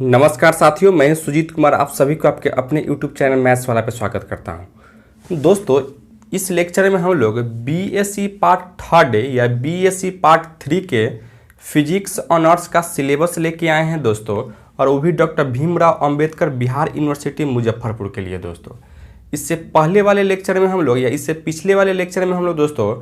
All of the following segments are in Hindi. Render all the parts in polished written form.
नमस्कार साथियों, मैं सुजीत कुमार आप सभी को आपके अपने YouTube चैनल मैथ्स वाला पे स्वागत करता हूं। दोस्तों, इस लेक्चर में हम लोग बीएससी पार्ट थर्ड या बीएससी पार्ट 3 के फिजिक्स ऑनर्स का सिलेबस लेके आए हैं दोस्तों, और वो भी डॉक्टर भीमराव अंबेडकर बिहार यूनिवर्सिटी मुजफ्फरपुर के लिए। दोस्तों, इससे पहले वाले लेक्चर में हम लोग या इससे पिछले वाले लेक्चर में हम लोग दोस्तों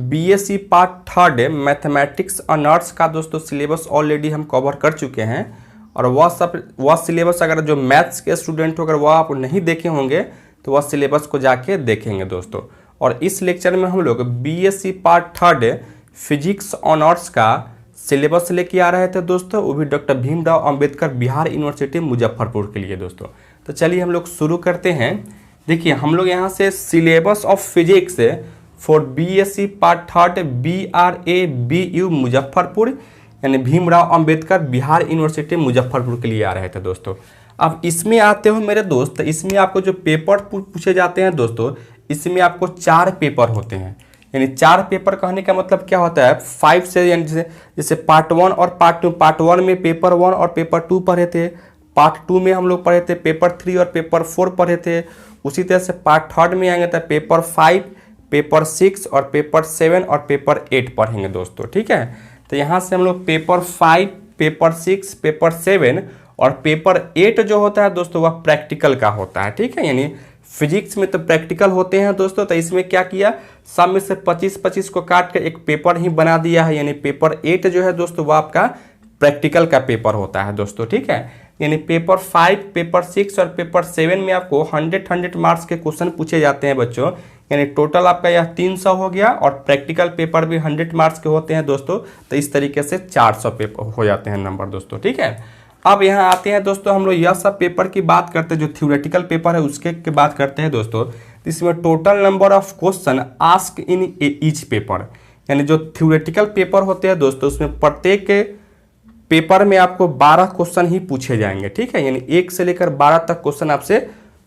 BSc part third mathematics honours का दोस्तों सिलेबस ऑलरेडी हम कवर कर चुके हैं, और वह सिलेबस अगर जो मैथ्स के स्टूडेंट हो अगर वह आप नहीं देखे होंगे तो वह सिलेबस को जाके देखेंगे दोस्तों। और इस लेक्चर में हम लोग BSc part third physics honours का सिलेबस लेके आ रहे थे दोस्तों, वो भी डॉक्टर भीमराव अंबेडकर बिहार यूनिवर्सिटी मुजफ्फरपुर के लिए दोस्तों। तो चलिए हम लोग शुरू करते हैं। देखिए, हम लोग यहाँ से syllabus of physics for BSc part third BRABU Muzaffarpur यानी भीमराव अंबेडकर बिहार यूनिवर्सिटी मुजफ्फरपुर के लिए आ रहे थे दोस्तों। अब इसमें आते हो मेरे दोस्त, इसमें आपको जो पेपर पूछे जाते हैं दोस्तों, इसमें आपको 4 पेपर होते हैं। यानी 4 पेपर कहने का मतलब क्या होता है, 5 से यानी जैसे पार्ट 1 और पार्ट 2। पार्ट 1 में पेपर 1 और पेपर 2 पढ़े थे, पार्ट 2 में हम लोग पढ़े थे पेपर 3 और पेपर 4 पढ़े थे। उसी तरह से पार्ट 3 में आएंगे तो पेपर 5, पेपर 6 और पेपर 7 और पेपर 8 पढ़ेंगे दोस्तों। ठीक है, तो यहाँ से हम लोग पेपर 5, पेपर 6, पेपर 7 और पेपर 8 जो होता है दोस्तों वह प्रैक्टिकल का होता है। ठीक है, यानी फिजिक्स में तो प्रैक्टिकल होते हैं दोस्तों, तो इसमें क्या किया, सब में से 25-25 को काट कर एक पेपर ही बना दिया है। यानी पेपर 8 जो है दोस्तों वह आपका प्रैक्टिकल का पेपर होता है दोस्तों। ठीक है, यानी पेपर 5, पेपर 6 और पेपर 7 में आपको 100 मार्क्स के क्वेश्चन पूछे जाते हैं बच्चों। यानी टोटल आपका यह 300 हो गया, और प्रैक्टिकल पेपर भी 100 मार्क्स के होते हैं दोस्तों। तो इस तरीके से 400 पेपर हो जाते हैं नंबर दोस्तों। ठीक है, अब यहाँ आते हैं दोस्तों, हम लोग यह सब पेपर की बात करते हैं, जो थ्योरेटिकल पेपर है उसके की बात करते हैं दोस्तों। इसमें total number of question ask in each paper, यानी जो थ्योरेटिकल पेपर होते हैं दोस्तों उसमें प्रत्येक पेपर में आपको 12 क्वेश्चन ही पूछे जाएंगे। ठीक है, यानी 1 से लेकर 12 तक क्वेश्चन आपसे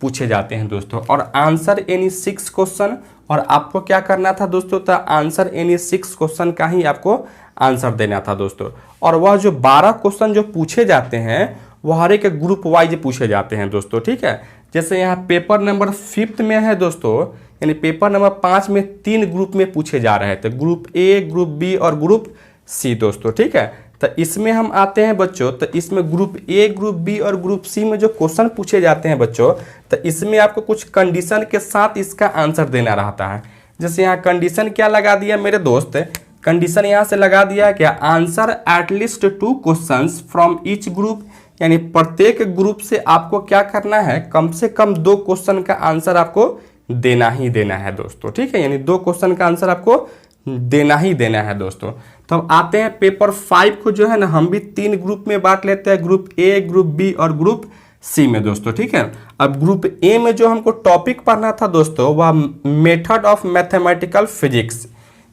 पूछे जाते हैं दोस्तों, और आंसर एनी 6 क्वेश्चन। और आपको क्या करना था दोस्तों, तो आंसर एनी 6 क्वेश्चन का ही आपको आंसर देना था दोस्तों। और वह जो 12 क्वेश्चन जो पूछे जाते हैं वह हर एक ग्रुप वाइज पूछे जाते हैं दोस्तों। ठीक है, जैसे यहाँ पेपर नंबर 5 में है दोस्तों, यानी पेपर नंबर 5 में 3 ग्रुप में पूछे जा रहे थे, ग्रुप A, ग्रुप B और ग्रुप C दोस्तों। ठीक है, तो इसमें हम आते हैं बच्चों, तो इसमें ग्रुप A, ग्रुप B और ग्रुप C में जो क्वेश्चन पूछे जाते हैं बच्चों, तो इसमें आपको कुछ कंडीशन के साथ इसका आंसर देना रहता है। जैसे यहाँ कंडीशन क्या लगा दिया मेरे दोस्त, कंडीशन यहाँ से लगा दिया है क्या, answer at least 2 questions from each group. यानी प्रत्येक ग्रुप से आपको क्या करना है, कम से कम 2 क्वेश्चन का आंसर आपको देना ही देना है दोस्तों। ठीक है, यानी 2 क्वेश्चन का आंसर आपको देना ही देना है दोस्तों। तो हम आते हैं पेपर 5 को, जो है ना हम भी 3 ग्रुप में बांट लेते हैं, ग्रुप A, ग्रुप B और ग्रुप C में दोस्तों। ठीक है, अब ग्रुप A में जो हमको टॉपिक पढ़ना था दोस्तों वह मेथड ऑफ मैथमेटिकल फिजिक्स।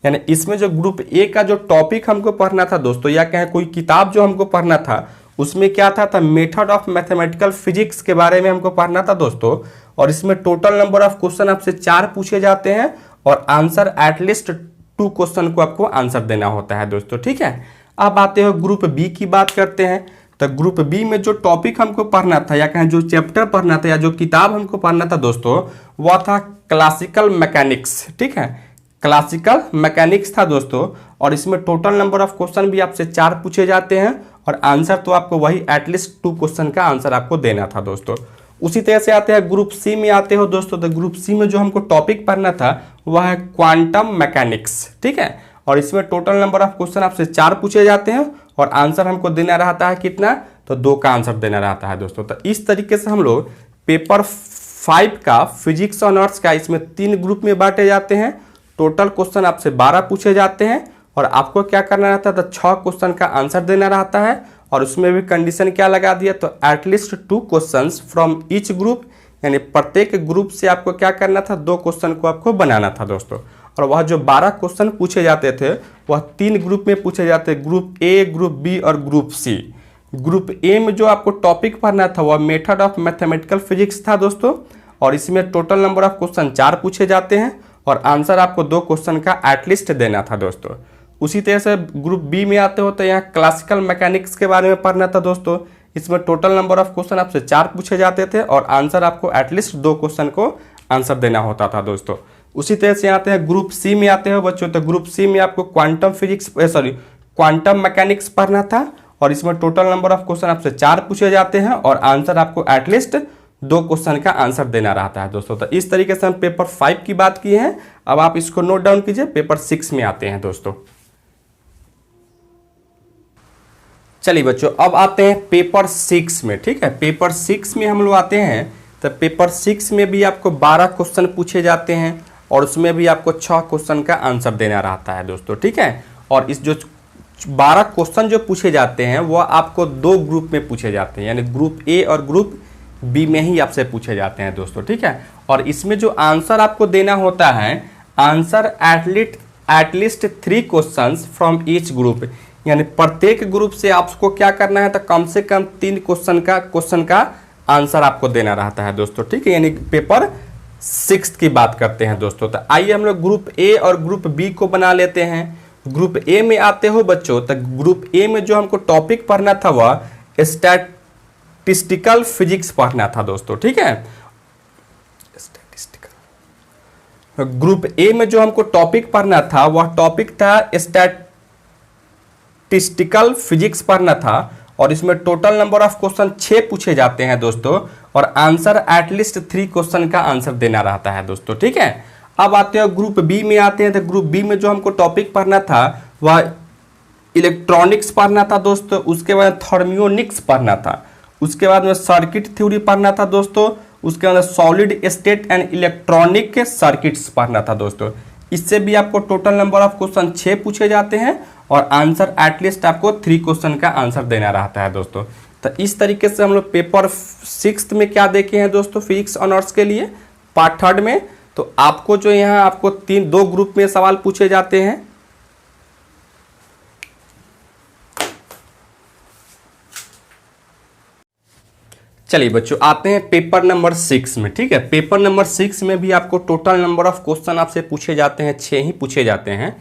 यानी इसमें जो ग्रुप A का जो टॉपिक हमको पढ़ना था दोस्तों, या कहें कोई किताब जो हमको पढ़ना था, उसमें क्या था मेथड ऑफ मैथमेटिकल फिजिक्स के बारे में हमको पढ़ना था दोस्तों। और इसमें टोटल नंबर ऑफ क्वेश्चन आपसे 4 पूछे जाते हैं, और आंसर एटलीस्ट 2 क्वेश्चन को आपको आंसर देना होता है दोस्तों। ठीक है, अब आते हो ग्रुप B की बात करते हैं। तो ग्रुप B में जो टॉपिक हमको पढ़ना था, या कहें जो चैप्टर पढ़ना था, या जो किताब हमको पढ़ना था दोस्तों, वह था क्लासिकल मैकेनिक्स। ठीक है, क्लासिकल मैकेनिक्स था दोस्तों, और इसमें टोटल नंबर ऑफ क्वेश्चन भी आपसे 4 पूछे जाते हैं, और आंसर तो आपको वही एटलीस्ट 2 क्वेश्चन का आंसर आपको देना था दोस्तों। उसी तरह से आते हैं ग्रुप C में आते हो दोस्तों, तो ग्रुप C में जो हमको टॉपिक पढ़ना था वह है क्वांटम मैकेनिक्स। ठीक है, और इसमें टोटल नंबर ऑफ क्वेश्चन आपसे 4 पूछे जाते हैं, और आंसर हमको देना रहता है कितना, तो 2 का आंसर देना रहता है दोस्तों। तो इस तरीके से हम लोग पेपर 5 का फिजिक्स ऑनर्स का इसमें 3 ग्रुप में बांटे जाते हैं। टोटल क्वेश्चन आपसे 12 पूछे जाते हैं, और आपको क्या करना रहता है, तो 6 क्वेश्चन का आंसर देना रहता है। और उसमें भी कंडीशन क्या लगा दिया, तो at least 2 questions from each group, यानी प्रत्येक ग्रुप से आपको क्या करना था, 2 क्वेश्चन को आपको बनाना था दोस्तों। और वह जो 12 क्वेश्चन पूछे जाते थे वह 3 ग्रुप में पूछे जाते, ग्रुप A, ग्रुप B और ग्रुप C। ग्रुप A में जो आपको टॉपिक पढ़ना था वह मेथड ऑफ मैथमेटिकल फिजिक्स था दोस्तों, और इसमें टोटल नंबर ऑफ क्वेश्चन 4 पूछे जाते हैं, और आंसर आपको 2 क्वेश्चन का एटलीस्ट देना था दोस्तों। उसी तरह से ग्रुप बी में आते हो तो यहाँ क्लासिकल मैकेनिक्स के बारे में पढ़ना था दोस्तों। इसमें टोटल नंबर ऑफ क्वेश्चन आपसे 4 पूछे जाते थे और आंसर आपको एटलीस्ट 2 क्वेश्चन को आंसर देना होता था दोस्तों। उसी तरह से आते हैं ग्रुप सी में आते हैं बच्चों, तो ग्रुप सी में आपको क्वांटम मैकेनिक्स पढ़ना था और इसमें टोटल नंबर ऑफ क्वेश्चन आपसे 4 पूछे जाते हैं और आंसर आपको एटलीस्ट 2 क्वेश्चन का आंसर देना रहता है दोस्तों। तो इस तरीके से हम पेपर 5 की बात की है। अब आप इसको नोट डाउन कीजिए। पेपर 6 में आते हैं दोस्तों। चलिए बच्चों, अब आते हैं पेपर 6 में। ठीक है, पेपर 6 में हम लोग आते हैं। तो पेपर 6 में भी आपको 12 क्वेश्चन पूछे जाते हैं और उसमें भी आपको 6 क्वेश्चन का आंसर देना रहता है दोस्तों। ठीक है, और इस जो 12 क्वेश्चन जो पूछे जाते हैं वो आपको 2 ग्रुप में पूछे जाते हैं, यानी ग्रुप ए और ग्रुप बी में ही आपसे पूछे जाते हैं दोस्तों। ठीक है, और इसमें जो आंसर आपको देना होता है, answer at least 3 questions from each group, यानी प्रत्येक ग्रुप से आपको क्या करना है, तो कम से कम 3 क्वेश्चन का आंसर आपको देना रहता है दोस्तों। ठीक है, यानी पेपर 6 की बात करते हैं दोस्तों। तो आइए हम लोग ग्रुप ए और ग्रुप बी को बना लेते हैं। ग्रुप ए में आते हो बच्चों, तो ग्रुप ए में जो हमको टॉपिक पढ़ना था वह स्टैटिस्टिकल फिजिक्स पढ़ना था दोस्तों। ठीक है, ग्रुप ए में जो हमको टॉपिक पढ़ना था वह टॉपिक था स्टैटिस्टिकल फिजिक्स पढ़ना था और इसमें टोटल नंबर ऑफ क्वेश्चन 6 पूछे जाते हैं दोस्तों और आंसर एटलीस्ट 3 क्वेश्चन का आंसर देना रहता है दोस्तों। ठीक है, अब आते हैं ग्रुप बी में आते हैं। तो ग्रुप बी में जो हमको टॉपिक पढ़ना था वह इलेक्ट्रॉनिक्स पढ़ना था दोस्तों, उसके बाद थर्मियोनिक्स पढ़ना था, उसके बाद में सर्किट थ्योरी पढ़ना था दोस्तों, उसके बाद solid state and electronic circuits पढ़ना था दोस्तों। इससे भी आपको टोटल नंबर ऑफ क्वेश्चन 6 पूछे जाते हैं और आंसर एटलीस्ट आपको 3 क्वेश्चन का आंसर देना रहता है दोस्तों। तो इस तरीके से हम लोग पेपर 6 में क्या देखे हैं दोस्तों, फिजिक्स ऑनर्स के लिए पार्ट 3 में। तो आपको जो यहाँ आपको 2 ग्रुप में सवाल पूछे जाते हैं। चलिए बच्चों, आते हैं पेपर नंबर 6 में। ठीक है, पेपर नंबर 6 में भी आपको टोटल नंबर ऑफ क्वेश्चन आपसे पूछे जाते हैं, 6 ही पूछे जाते हैं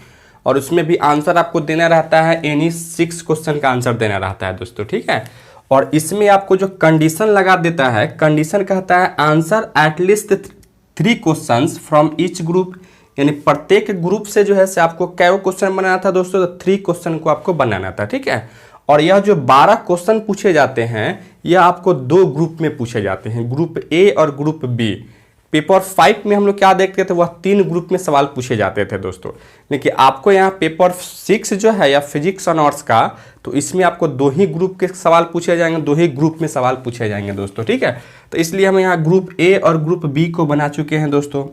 और उसमें भी आंसर आपको देना रहता है, एनी 6 क्वेश्चन का आंसर देना रहता है दोस्तों। ठीक है, और इसमें आपको जो कंडीशन लगा देता है, कंडीशन कहता है answer at least 3 questions from each group, यानी प्रत्येक ग्रुप से जो है से आपको क्या क्वेश्चन बनाना था दोस्तों, तो 3 क्वेश्चन को आपको बनाना था। ठीक है, और यह जो 12 क्वेश्चन पूछे जाते हैं यह आपको 2 ग्रुप में पूछे जाते हैं, ग्रुप ए और ग्रुप बी। पेपर 5 में हम लोग क्या देखते थे, वह 3 ग्रुप में सवाल पूछे जाते थे दोस्तों, लेकिन आपको यहाँ पेपर 6 जो है या फिजिक्स ऑनर्स का, तो इसमें आपको 2 ही ग्रुप के सवाल पूछे जाएंगे, 2 ही ग्रुप में सवाल पूछे जाएंगे दोस्तों। ठीक है, तो इसलिए हम यहाँ ग्रुप ए और ग्रुप बी को बना चुके हैं दोस्तों।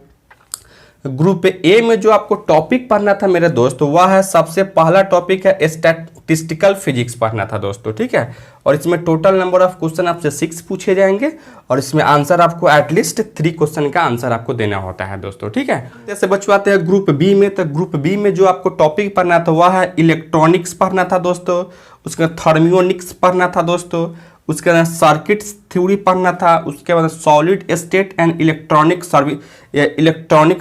ग्रुप ए में जो आपको टॉपिक पढ़ना था मेरे दोस्त, वह है सबसे पहला टॉपिक है स्टैटिस्टिकल फिजिक्स पढ़ना था दोस्तों। ठीक है, और इसमें टोटल नंबर ऑफ क्वेश्चन आपसे 6 पूछे जाएंगे और इसमें आंसर आपको एटलीस्ट 3 क्वेश्चन का आंसर आपको देना होता है दोस्तों। ठीक है, जैसे बच्चों आते हैं ग्रुप बी में। तो ग्रुप बी में जो आपको टॉपिक पढ़ना था वह है इलेक्ट्रॉनिक्स पढ़ना था दोस्तों, उसके थर्मियोनिक्स पढ़ना था दोस्तों, उसके बाद सर्किट थ्योरी पढ़ना था, उसके बाद solid state and electronic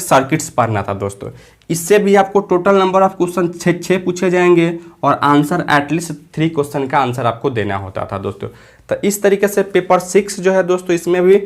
circuits पढ़ना था दोस्तों। इससे भी आपको टोटल नंबर ऑफ क्वेश्चन 6 पूछे जाएंगे और आंसर एटलीस्ट 3 क्वेश्चन का आंसर आपको देना होता था दोस्तों। तो इस तरीके से पेपर 6 जो है दोस्तों, इसमें भी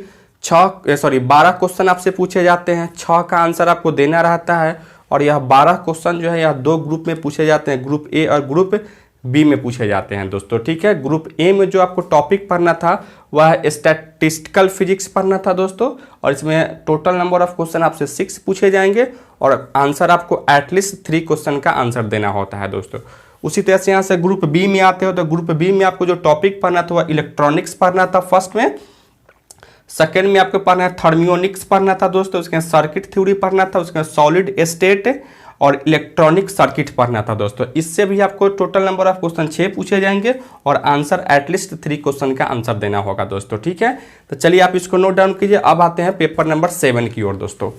12 क्वेश्चन आपसे पूछे जाते हैं, 6 का आंसर आपको देना रहता है और यह 12 क्वेश्चन जो है यह 2 ग्रुप में पूछे जाते हैं, ग्रुप ए और ग्रुप बी में पूछे जाते हैं दोस्तों। ठीक है, ग्रुप ए में जो आपको टॉपिक पढ़ना था वह स्टैटिस्टिकल फिजिक्स पढ़ना था दोस्तों और इसमें टोटल नंबर ऑफ क्वेश्चन आपसे 6 पूछे जाएंगे और आंसर आपको एटलीस्ट 3 क्वेश्चन का आंसर देना होता है दोस्तों। उसी तरह से यहाँ से ग्रुप बी में आते हो तो ग्रुप बी में आपको जो टॉपिक पढ़ना था वह इलेक्ट्रॉनिक्स पढ़ना था फर्स्ट में, सेकेंड में आपको पढ़ना है थर्मियोनिक्स पढ़ना था दोस्तों, उसके सर्किट थ्योरी पढ़ना था, उसके सॉलिड स्टेट और इलेक्ट्रॉनिक सर्किट पढ़ना था दोस्तों। इससे भी आपको टोटल नंबर ऑफ क्वेश्चन 6 पूछे जाएंगे और आंसर एटलीस्ट 3 क्वेश्चन का आंसर देना होगा दोस्तों। ठीक है, तो चलिए आप इसको नोट डाउन कीजिए। अब आते हैं पेपर नंबर 7 की ओर दोस्तों।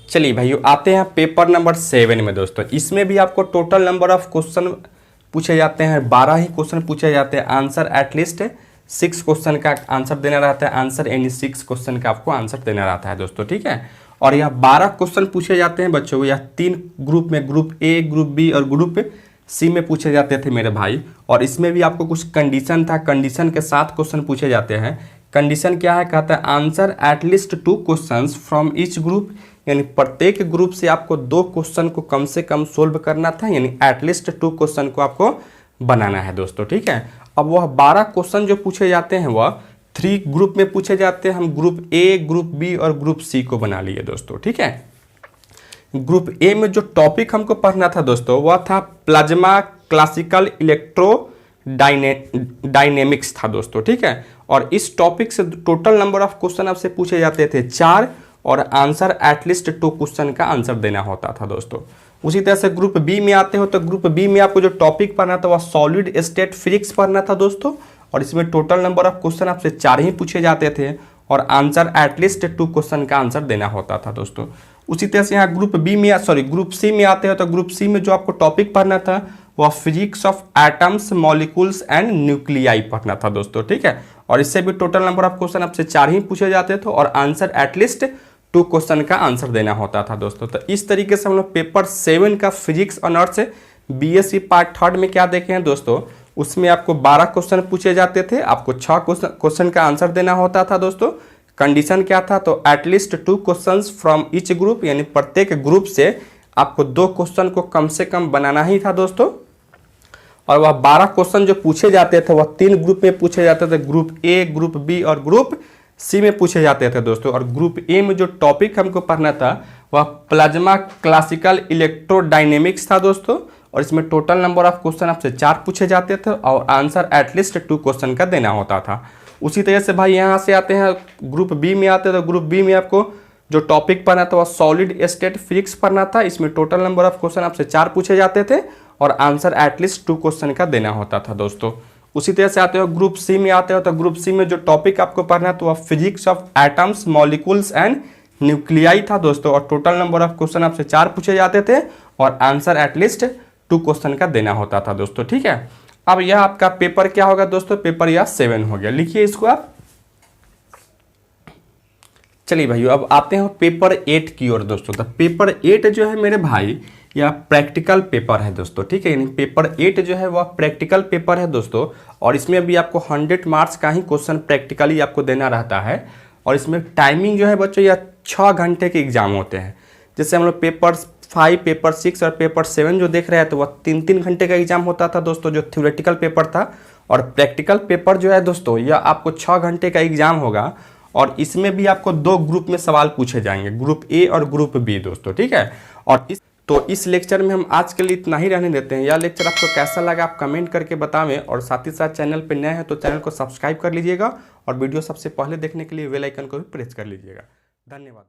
चलिए भाइयों, आते हैं पेपर नंबर 7 में दोस्तों। इसमें भी आपको टोटल नंबर ऑफ क्वेश्चन पूछे जाते हैं, 12 ही क्वेश्चन पूछे जाते हैं, आंसर एटलीस्ट 6 क्वेश्चन का आंसर देना रहता है, आंसर एनी 6 क्वेश्चन का आपको आंसर देना रहता है दोस्तों। ठीक है, और यह 12 क्वेश्चन पूछे जाते हैं बच्चों, यह 3 ग्रुप में, ग्रुप ए, ग्रुप बी और ग्रुप सी में पूछे जाते थे मेरे भाई। और इसमें भी आपको कुछ कंडीशन था, कंडीशन के साथ क्वेश्चन पूछे जाते हैं। कंडीशन क्या है, कहता है answer at least 2 questions from each group, यानी प्रत्येक ग्रुप से आपको 2 क्वेश्चन को कम से कम सोल्व करना था, यानी एटलीस्ट 2 क्वेश्चन को आपको बनाना है दोस्तों, ठीक है। अब वह 12 क्वेश्चन जो पूछे जाते हैं वह 3 ग्रुप में पूछे जाते हैं। हम ग्रुप ए, ग्रुप बी और ग्रुप सी को बना लिए दोस्तों, ठीक है। ग्रुप ए में जो टॉपिक हमको पढ़ना था दोस्तों वह था प्लाज्मा क्लासिकल इलेक्ट्रो डायनेमिक्स था दोस्तों, ठीक है। और इस टॉपिक से टोटल नंबर ऑफ क्वेश्चन आपसे पूछे जाते थे 4, और आंसर एटलीस्ट 2 क्वेश्चन का आंसर देना होता था दोस्तों। उसी तरह से ग्रुप बी में आते हो तो ग्रुप बी में आपको जो टॉपिक पढ़ना था वह सॉलिड स्टेट फिजिक्स पढ़ना था दोस्तों, और इसमें टोटल नंबर ऑफ क्वेश्चन आपसे 4 ही पूछे जाते थे, और आंसर एटलीस्ट 2 क्वेश्चन का आंसर देना होता था दोस्तों। उसी तरह से यहाँ ग्रुप सी में आते हो तो ग्रुप सी में जो आपको टॉपिक पढ़ना था वह physics of atoms, molecules and nuclei पढ़ना था दोस्तों, ठीक है। और इससे भी टोटल नंबर ऑफ क्वेश्चन आपसे 4 ही पूछे जाते थे, और आंसर एटलीस्ट 2 क्वेश्चन का आंसर देना होता था दोस्तों। तो इस तरीके से हम लोग पेपर 7 का फिजिक्स ऑनर्स बीएससी पार्ट 3 में क्या देखे हैं दोस्तों, उसमें आपको 12 क्वेश्चन पूछे जाते थे, आपको 6 क्वेश्चन का आंसर देना होता था दोस्तों। कंडीशन क्या था, तो at least 2 questions from each group, यानी प्रत्येक ग्रुप से आपको 2 क्वेश्चन को कम से कम बनाना ही था दोस्तों। और वह 12 क्वेश्चन जो पूछे जाते थे वह 3 ग्रुप में पूछे जाते थे, ग्रुप ए, ग्रुप बी और ग्रुप सी में पूछे जाते थे दोस्तों। और ग्रुप ए में जो टॉपिक हमको पढ़ना था वह प्लाज्मा क्लासिकल इलेक्ट्रोडायनेमिक्स था दोस्तों, और इसमें टोटल नंबर ऑफ क्वेश्चन आपसे 4 पूछे जाते थे, और आंसर एटलीस्ट 2 क्वेश्चन का देना होता था। उसी तरह से भाई यहाँ से आते हैं ग्रुप बी में आते हैं तो ग्रुप बी में आपको जो टॉपिक पढ़ना था वह सॉलिड स्टेट फिजिक्स पढ़ना था। इसमें टोटल नंबर ऑफ क्वेश्चन आपसे 4 पूछे जाते थे, और आंसर एटलीस्ट 2 क्वेश्चन का देना होता था दोस्तों। उसी तरह से आते हो ग्रुप सी में आते हो तो ग्रुप सी में जो टॉपिक आपको पढ़ना है तो वह physics of atoms, molecules and nuclei था दोस्तों, और टोटल नंबर ऑफ क्वेश्चन आपसे 4 पूछे जाते थे, और आंसर एटलीस्ट 2 क्वेश्चन का देना होता था दोस्तों, ठीक है। अब यह आपका पेपर क्या होगा दोस्तों, पेपर यह 7 हो गया, लिखिए इसको आप। चलिए भाइयों अब आते हैं पेपर 8 की ओर दोस्तों। तो पेपर 8 जो है मेरे भाई यह प्रैक्टिकल पेपर है दोस्तों, ठीक है। यानी पेपर 8 जो है वह प्रैक्टिकल पेपर है दोस्तों, और इसमें भी आपको 100 मार्क्स का ही क्वेश्चन प्रैक्टिकली आपको देना रहता है। और इसमें टाइमिंग जो है बच्चों यह 6 घंटे के एग्जाम होते हैं। जैसे हम लोग पेपर 5, पेपर 6 और पेपर 7 जो देख रहे हैं तो वह 3-3 घंटे का एग्जाम होता था दोस्तों, जो थ्योरेटिकल पेपर था। और प्रैक्टिकल पेपर जो है दोस्तों यह आपको 6 घंटे का एग्जाम होगा, और इसमें भी आपको 2 ग्रुप में सवाल पूछे जाएंगे, ग्रुप ए और ग्रुप बी दोस्तों, ठीक है। और इस लेक्चर में हम आज के लिए इतना ही रहने देते हैं। यह लेक्चर आपको कैसा लगा आप कमेंट करके बतावें, और साथ ही साथ चैनल पर नए हैं तो चैनल को सब्सक्राइब कर लीजिएगा, और वीडियो सबसे पहले देखने के लिए बेल आइकन को भी प्रेस कर लीजिएगा। धन्यवाद।